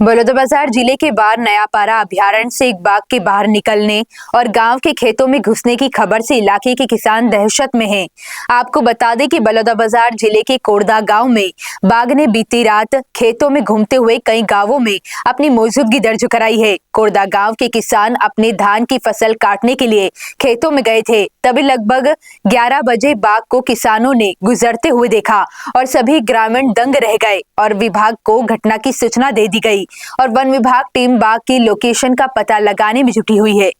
बलौदाबाजार जिले के बार नयापारा अभयारण्य से एक बाघ के बाहर निकलने और गांव के खेतों में घुसने की खबर से इलाके के किसान दहशत में हैं। आपको बता दें कि बलौदाबाजार जिले के कोड़दा गांव में बाघ ने बीती रात खेतों में घूमते हुए कई गांवों में अपनी मौजूदगी दर्ज कराई है। कोड़दा गांव के किसान अपने धान की फसल काटने के लिए खेतों में गए थे, तभी लगभग 11 बजे बाघ को किसानों ने गुजरते हुए देखा और सभी ग्रामीण दंग रह गए और विभाग को घटना की सूचना दे दी गई और वन विभाग टीम बाघ की लोकेशन का पता लगाने में जुटी हुई है।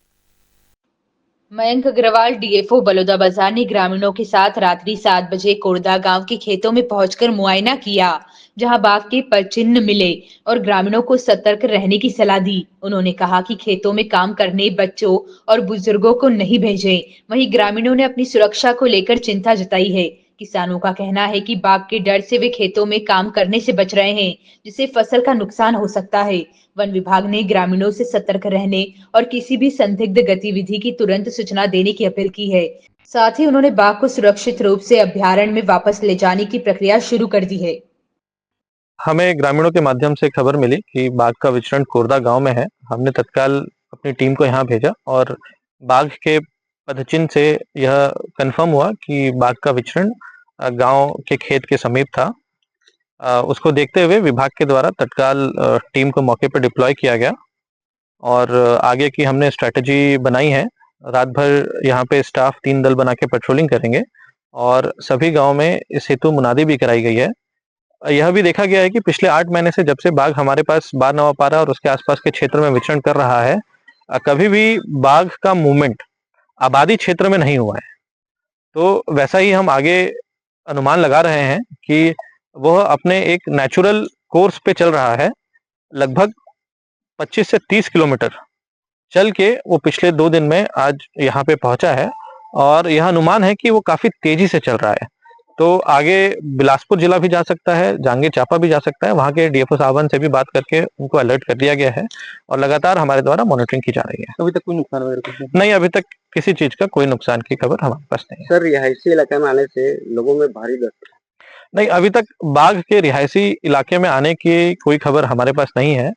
मयंक अग्रवाल डीएफओ बलौदाबाजार ने ग्रामीणों के साथ रात्रि 7 बजे कोड़दा गांव के खेतों में पहुंचकर मुआयना किया, जहां बाघ के पदचिह्न मिले और ग्रामीणों को सतर्क रहने की सलाह दी। उन्होंने कहा कि खेतों में काम करने बच्चों और बुजुर्गों को नहीं भेजें। वहीं ग्रामीणों ने अपनी सुरक्षा को लेकर चिंता जताई है। किसानों का कहना है कि बाघ के डर से वे खेतों में काम करने से बच रहे हैं, जिससे फसल का नुकसान हो सकता है। वन विभाग ने ग्रामीणों से सतर्क रहने और किसी भी संदिग्ध गतिविधि की तुरंत सूचना देने की अपील की है। साथ ही उन्होंने बाघ को सुरक्षित रूप से अभयारण्य में वापस ले जाने की प्रक्रिया शुरू कर दी है। हमें ग्रामीणों के माध्यम से खबर मिली कि बाघ का विचरण कोरदा गांव में है। हमने तत्काल अपनी टीम को यहाँ भेजा और बाघ के पदचिन्ह से यह कंफर्म हुआ कि बाघ का विचरण गांव के खेत के समीप था। उसको देखते हुए विभाग के द्वारा तत्काल टीम को मौके पर डिप्लॉय किया गया और आगे की हमने स्ट्रेटजी बनाई है। रात भर यहाँ पे स्टाफ 3 दल बना के पेट्रोलिंग करेंगे और सभी गांव में इस हेतु मुनादी भी कराई गई है। यह भी देखा गया है कि पिछले 8 महीने से जब से बाघ हमारे पास बार नवापारा और उसके आसपास के क्षेत्र में विचरण कर रहा है, कभी भी बाघ का मूवमेंट आबादी क्षेत्र में नहीं हुआ है। तो वैसा ही हम आगे अनुमान लगा रहे हैं कि वह अपने एक नेचुरल कोर्स पे चल रहा है। लगभग 25 से 30 किलोमीटर चल के वो पिछले 2 दिन में आज यहाँ पे पहुंचा है और यह अनुमान है कि वो काफी तेजी से चल रहा है। तो आगे बिलासपुर जिला भी जा सकता है, जांजगीर चांपा भी जा सकता है। वहाँ के डीएफओ साहबान से भी बात करके उनको अलर्ट कर दिया गया है और लगातार हमारे द्वारा मॉनिटरिंग की जा रही है। अभी तक कोई नुकसान वगैरह नहीं, अभी तक किसी चीज का कोई नुकसान की खबर हमारे पास नहीं है। सर, रिहायशी इलाके में आने से लोगों में भारी डर नहीं, अभी तक बाघ के रिहायशी इलाके में आने की कोई खबर हमारे पास नहीं है।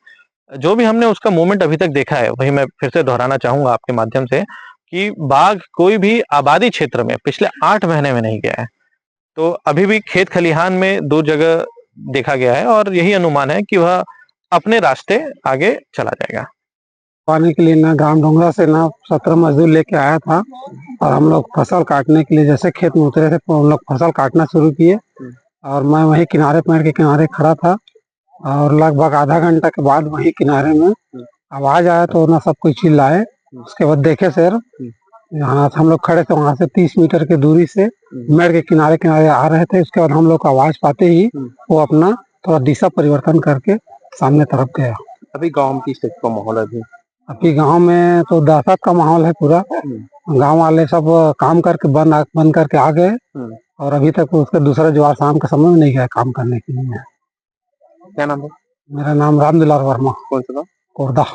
जो भी हमने उसका मूवमेंट अभी तक देखा है, वही मैं फिर से दोहराना चाहूंगा आपके माध्यम से कि बाघ कोई भी आबादी क्षेत्र में पिछले 8 महीने में नहीं गया है। तो अभी भी खेत खलिहान में 2 जगह देखा गया है और यही अनुमान है कि वह अपने रास्ते आगे चला जाएगा। पानी के लिए ना ग्राम डोंगरा से ना 17 मजदूर लेके आया था और हम लोग फसल काटने के लिए जैसे खेत में उतरे थे तो हम लोग फसल काटना शुरू किए और मैं वहीं किनारे पेड़ के किनारे खड़ा था और लगभग आधा घंटा के बाद वहीं किनारे में आवाज आया तो ना सब कोई चिल्लाए। उसके बाद देखे सर, यहाँ हम लोग खड़े थे, वहां से 30 मीटर की दूरी से मेड़ के किनारे किनारे आ रहे थे। उसके बाद हम लोग आवाज पाते ही वो अपना थोड़ा दिशा परिवर्तन करके सामने तरफ गया। अभी गांव में किस टाइप का माहौल है? अभी गांव में तो दहशत का माहौल है पूरा। गांव वाले सब काम करके बंद करके आ गए और अभी तक उसके दूसरा जो शाम के समय में नहीं गए काम करने के लिए। क्या नाम है? मेरा नाम रामदुलाल वर्मा, कौन सा गाँव? कोरदा।